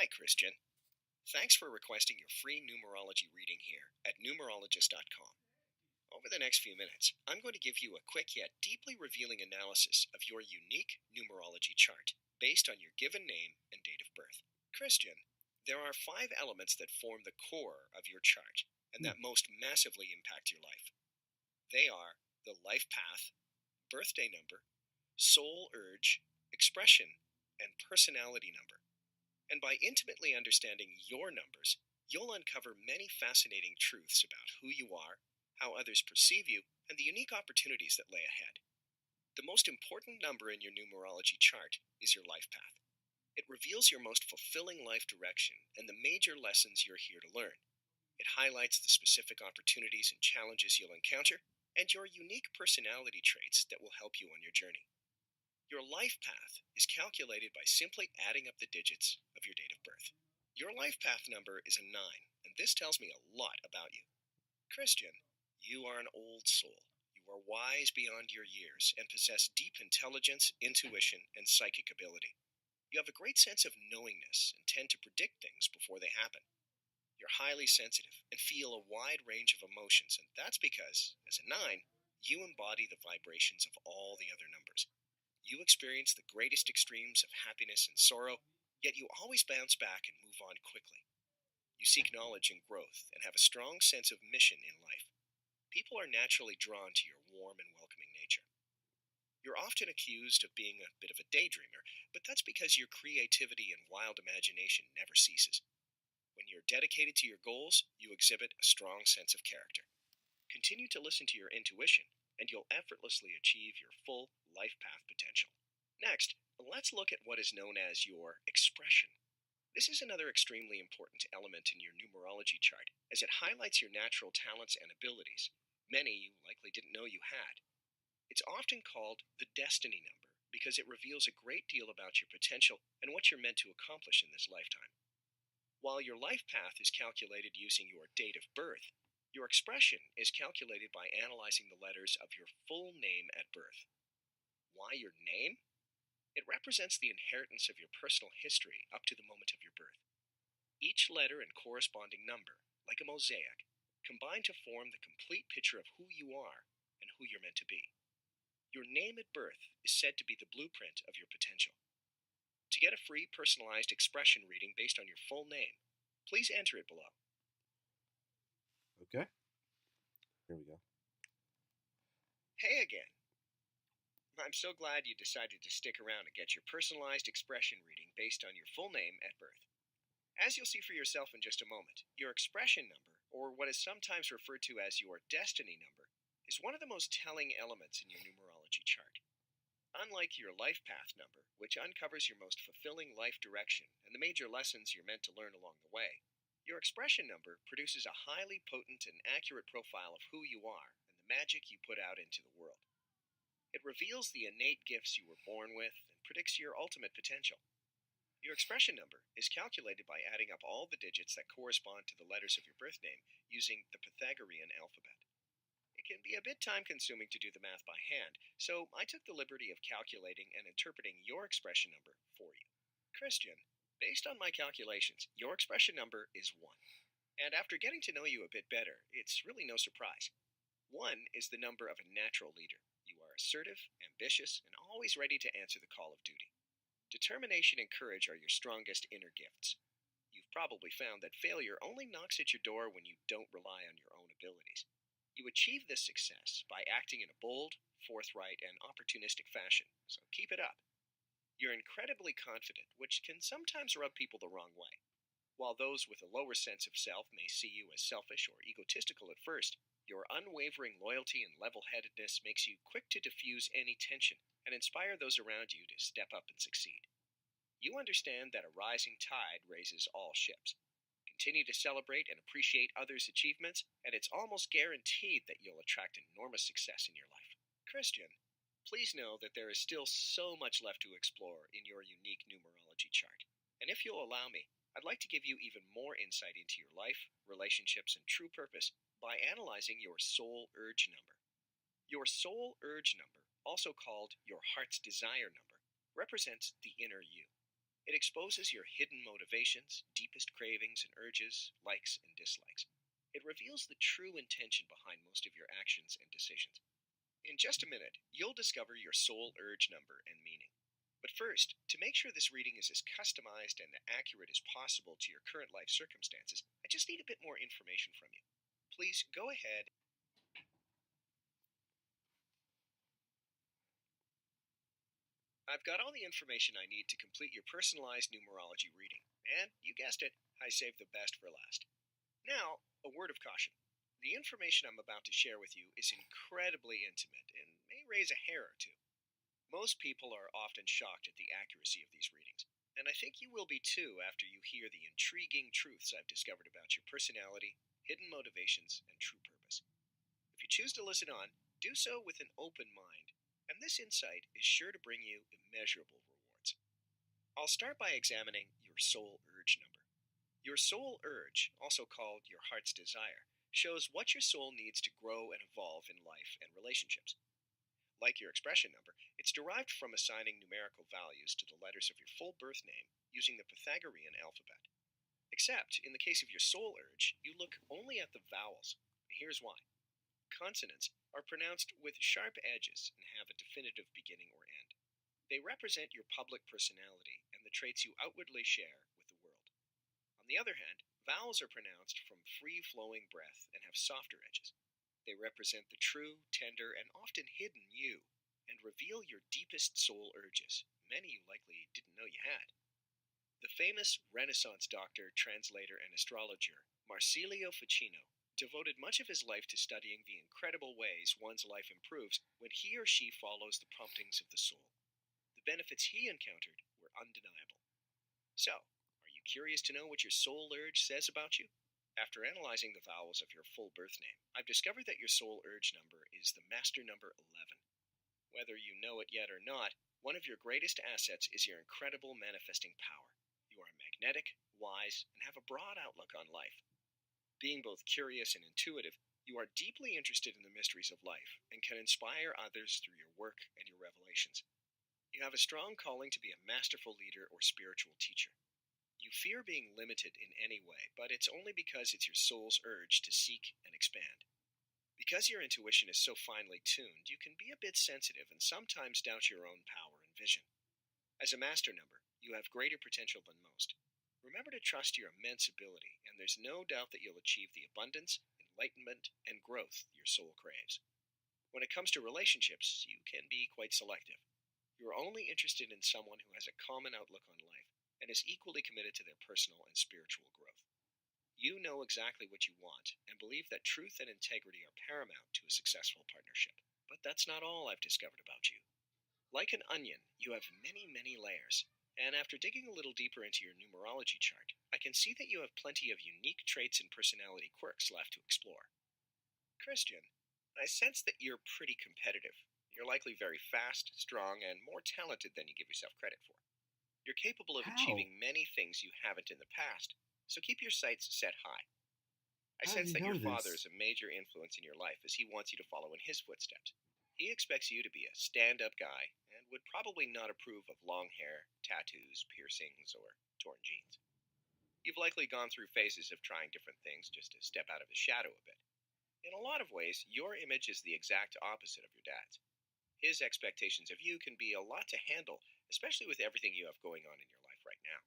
Hi, Christian. Thanks for requesting your free numerology reading here at numerologist.com. Over the next few minutes, I'm going to give you a quick yet deeply revealing analysis of your unique numerology chart based on your given name and date of birth. Christian, there are 5 elements that form the core of your chart and that most massively impact your life. They are the life path, birthday number, soul urge, expression, and personality number. And by intimately understanding your numbers, you'll uncover many fascinating truths about who you are, how others perceive you, and the unique opportunities that lay ahead. The most important number in your numerology chart is your life path. It reveals your most fulfilling life direction and the major lessons you're here to learn. It highlights the specific opportunities and challenges you'll encounter and your unique personality traits that will help you on your journey. Your life path is calculated by simply adding up the digits of your date of birth. Your life path number is a 9, and this tells me a lot about you. Christian, you are an old soul. You are wise beyond your years and possess deep intelligence, intuition, and psychic ability. You have a great sense of knowingness and tend to predict things before they happen. You're highly sensitive and feel a wide range of emotions, and that's because, as a 9, you embody the vibrations of all the other numbers. You experience the greatest extremes of happiness and sorrow, yet you always bounce back and move on quickly. You seek knowledge and growth and have a strong sense of mission in life. People are naturally drawn to your warm and welcoming nature. You're often accused of being a bit of a daydreamer, but that's because your creativity and wild imagination never ceases. When you're dedicated to your goals, you exhibit a strong sense of character. Continue to listen to your intuition, and you'll effortlessly achieve your full life path potential. Next, let's look at what is known as your expression. This is another extremely important element in your numerology chart, as it highlights your natural talents and abilities, many you likely didn't know you had. It's often called the destiny number because it reveals a great deal about your potential and what you're meant to accomplish in this lifetime. While your life path is calculated using your date of birth, your expression is calculated by analyzing the letters of your full name at birth. Why your name? It represents the inheritance of your personal history up to the moment of your birth. Each letter and corresponding number, like a mosaic, combine to form the complete picture of who you are and who you're meant to be. Your name at birth is said to be the blueprint of your potential. To get a free personalized expression reading based on your full name, please enter it below. Okay. Here we go. Hey again. I'm so glad you decided to stick around and get your personalized expression reading based on your full name at birth. As you'll see for yourself in just a moment, your expression number, or what is sometimes referred to as your destiny number, is one of the most telling elements in your numerology chart. Unlike your life path number, which uncovers your most fulfilling life direction and the major lessons you're meant to learn along the way, your expression number produces a highly potent and accurate profile of who you are and the magic you put out into the world. It reveals the innate gifts you were born with and predicts your ultimate potential. Your expression number is calculated by adding up all the digits that correspond to the letters of your birth name using the Pythagorean alphabet. It can be a bit time consuming to do the math by hand, so I took the liberty of calculating and interpreting your expression number for you. Christian, based on my calculations, your expression number is 1. And after getting to know you a bit better, it's really no surprise. 1 is the number of a natural leader. You are assertive, ambitious, and always ready to answer the call of duty. Determination and courage are your strongest inner gifts. You've probably found that failure only knocks at your door when you don't rely on your own abilities. You achieve this success by acting in a bold, forthright, and opportunistic fashion, so keep it up. You're incredibly confident, which can sometimes rub people the wrong way. While those with a lower sense of self may see you as selfish or egotistical at first, your unwavering loyalty and level-headedness makes you quick to diffuse any tension and inspire those around you to step up and succeed. You understand that a rising tide raises all ships. Continue to celebrate and appreciate others' achievements, and it's almost guaranteed that you'll attract enormous success in your life. Christian, please know that there is still so much left to explore in your unique numerology chart. And if you'll allow me, I'd like to give you even more insight into your life, relationships, and true purpose by analyzing your soul urge number. Your soul urge number, also called your heart's desire number, represents the inner you. It exposes your hidden motivations, deepest cravings and urges, likes and dislikes. It reveals the true intention behind most of your actions and decisions. In just a minute, you'll discover your soul urge number and meaning. But first, to make sure this reading is as customized and accurate as possible to your current life circumstances, I just need a bit more information from you. Please go ahead. I've got all the information I need to complete your personalized numerology reading. And you guessed it, I saved the best for last. Now, a word of caution. The information I'm about to share with you is incredibly intimate and may raise a hair or two. Most people are often shocked at the accuracy of these readings, and I think you will be too after you hear the intriguing truths I've discovered about your personality, hidden motivations, and true purpose. If you choose to listen on, do so with an open mind, and this insight is sure to bring you immeasurable rewards. I'll start by examining your soul urge number. Your soul urge, also called your heart's desire, shows what your soul needs to grow and evolve in life and relationships. Like your expression number, it's derived from assigning numerical values to the letters of your full birth name using the Pythagorean alphabet. Except, in the case of your soul urge, you look only at the vowels. Here's why. Consonants are pronounced with sharp edges and have a definitive beginning or end. They represent your public personality and the traits you outwardly share with the world. On the other hand, vowels are pronounced from free-flowing breath and have softer edges. They represent the true, tender, and often hidden you, and reveal your deepest soul urges, many you likely didn't know you had. The famous Renaissance doctor, translator, and astrologer Marsilio Ficino devoted much of his life to studying the incredible ways one's life improves when he or she follows the promptings of the soul. The benefits he encountered were undeniable. So, are you curious to know what your soul urge says about you? After analyzing the vowels of your full birth name, I've discovered that your soul urge number is the master number 11. Whether you know it yet or not, one of your greatest assets is your incredible manifesting power. You are magnetic, wise, and have a broad outlook on life. Being both curious and intuitive, you are deeply interested in the mysteries of life and can inspire others through your work and your revelations. You have a strong calling to be a masterful leader or spiritual teacher. You fear being limited in any way, but it's only because it's your soul's urge to seek and expand. Because your intuition is so finely tuned, you can be a bit sensitive and sometimes doubt your own power and vision. As a master number, you have greater potential than most. Remember to trust your immense ability, and there's no doubt that you'll achieve the abundance, enlightenment, and growth your soul craves. When it comes to relationships, you can be quite selective. You are only interested in someone who has a common outlook on life and is equally committed to their personal and spiritual growth. You know exactly what you want and believe that truth and integrity are paramount to a successful partnership. But that's not all I've discovered about you. Like an onion, you have many, many layers, and after digging a little deeper into your numerology chart, I can see that you have plenty of unique traits and personality quirks left to explore. Christian, I sense that you're pretty competitive. You're likely very fast, strong, and more talented than you give yourself credit for. You're capable of How? achieving many things you haven't in the past, so keep your sights set high. I How sense does he that know your father this? is a major influence in your life as he wants you to follow in his footsteps. He expects you to be a stand-up guy and would probably not approve of long hair, tattoos, piercings, or torn jeans. You've likely gone through phases of trying different things just to step out of his shadow a bit. In a lot of ways, your image is the exact opposite of your dad's. His expectations of you can be a lot to handle, especially with everything you have going on in your life right now.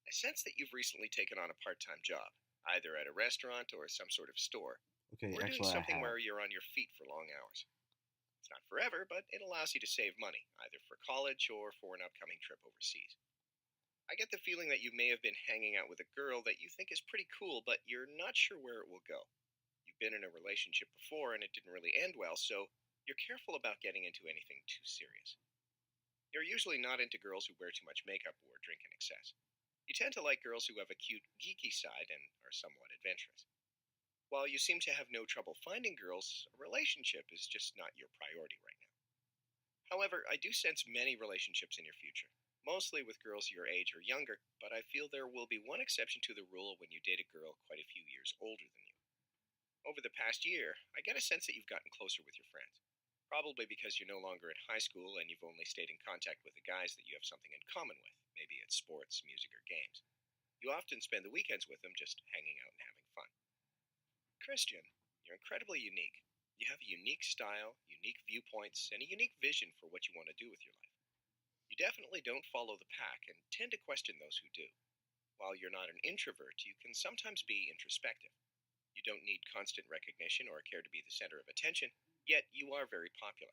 I sense that you've recently taken on a part-time job, either at a restaurant or some sort of store, Okay, or doing actually, I something have. where you're on your feet for long hours. It's not forever, but it allows you to save money, either for college or for an upcoming trip overseas. I get the feeling that you may have been hanging out with a girl that you think is pretty cool, but you're not sure where it will go. You've been in a relationship before and it didn't really end well, so you're careful about getting into anything too serious. You're usually not into girls who wear too much makeup or drink in excess. You tend to like girls who have a cute, geeky side and are somewhat adventurous. While you seem to have no trouble finding girls, a relationship is just not your priority right now. However, I do sense many relationships in your future, mostly with girls your age or younger, but I feel there will be one exception to the rule when you date a girl quite a few years older than you. Over the past year, I get a sense that you've gotten closer with your friends. Probably because you're no longer in high school and you've only stayed in contact with the guys that you have something in common with. Maybe it's sports, music, or games. You often spend the weekends with them just hanging out and having fun. Christian, you're incredibly unique. You have a unique style, unique viewpoints, and a unique vision for what you want to do with your life. You definitely don't follow the pack and tend to question those who do. While you're not an introvert, you can sometimes be introspective. You don't need constant recognition or care to be the center of attention, yet you are very popular.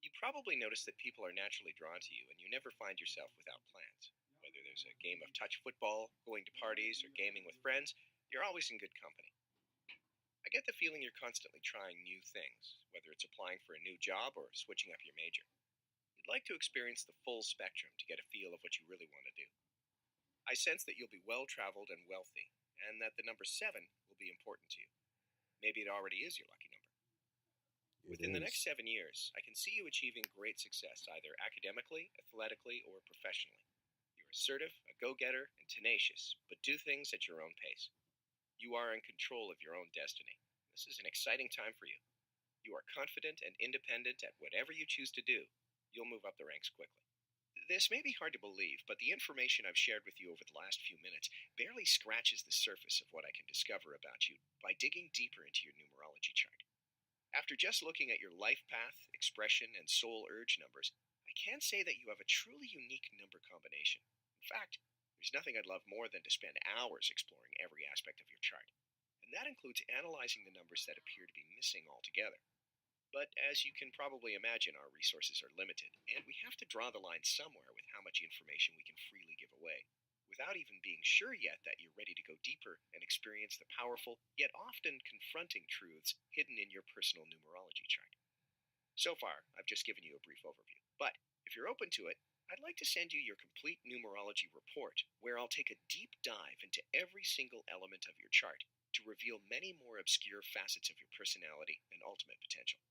You probably notice that people are naturally drawn to you and you never find yourself without plans. Whether there's a game of touch football, going to parties, or gaming with friends, you're always in good company. I get the feeling you're constantly trying new things, whether it's applying for a new job or switching up your major. You'd like to experience the full spectrum to get a feel of what you really want to do. I sense that you'll be well-traveled and wealthy, and that the number 7 will be important to you. Maybe it already is your lucky number. Within the next 7 years, I can see you achieving great success either academically, athletically, or professionally. You're assertive, a go-getter, and tenacious, but do things at your own pace. You are in control of your own destiny. This is an exciting time for you. You are confident and independent at whatever you choose to do. You'll move up the ranks quickly. This may be hard to believe, but the information I've shared with you over the last few minutes barely scratches the surface of what I can discover about you by digging deeper into your numerology chart. After just looking at your life path, expression, and soul urge numbers, I can say that you have a truly unique number combination. In fact, there's nothing I'd love more than to spend hours exploring every aspect of your chart. And that includes analyzing the numbers that appear to be missing altogether. But as you can probably imagine, our resources are limited, and we have to draw the line somewhere with how much information we can freely give away, without even being sure yet that you're ready to go deeper and experience the powerful, yet often confronting truths hidden in your personal numerology chart. So far, I've just given you a brief overview, but if you're open to it, I'd like to send you your complete numerology report, where I'll take a deep dive into every single element of your chart to reveal many more obscure facets of your personality and ultimate potential.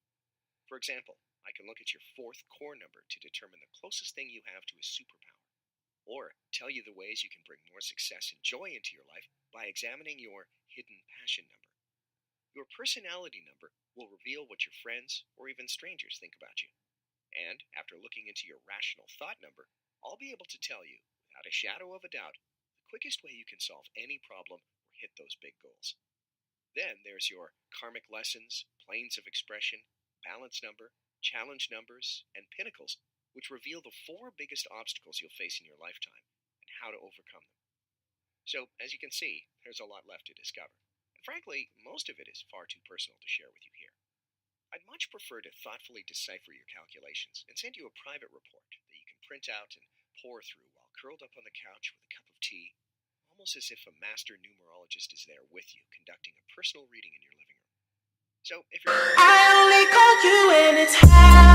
For example, I can look at your 4th core number to determine the closest thing you have to a superpower, or tell you the ways you can bring more success and joy into your life by examining your hidden passion number. Your personality number will reveal what your friends or even strangers think about you. And after looking into your rational thought number, I'll be able to tell you, without a shadow of a doubt, the quickest way you can solve any problem or hit those big goals. Then there's your karmic lessons, planes of expression, balance number, challenge numbers, and pinnacles, which reveal the 4 biggest obstacles you'll face in your lifetime and how to overcome them. So, as you can see, there's a lot left to discover. And frankly, most of it is far too personal to share with you here. I'd much prefer to thoughtfully decipher your calculations and send you a private report that you can print out and pore through while curled up on the couch with a cup of tea, almost as if a master numerologist is there with you conducting a personal reading in your living room. So, if you're... I only call you when it's high.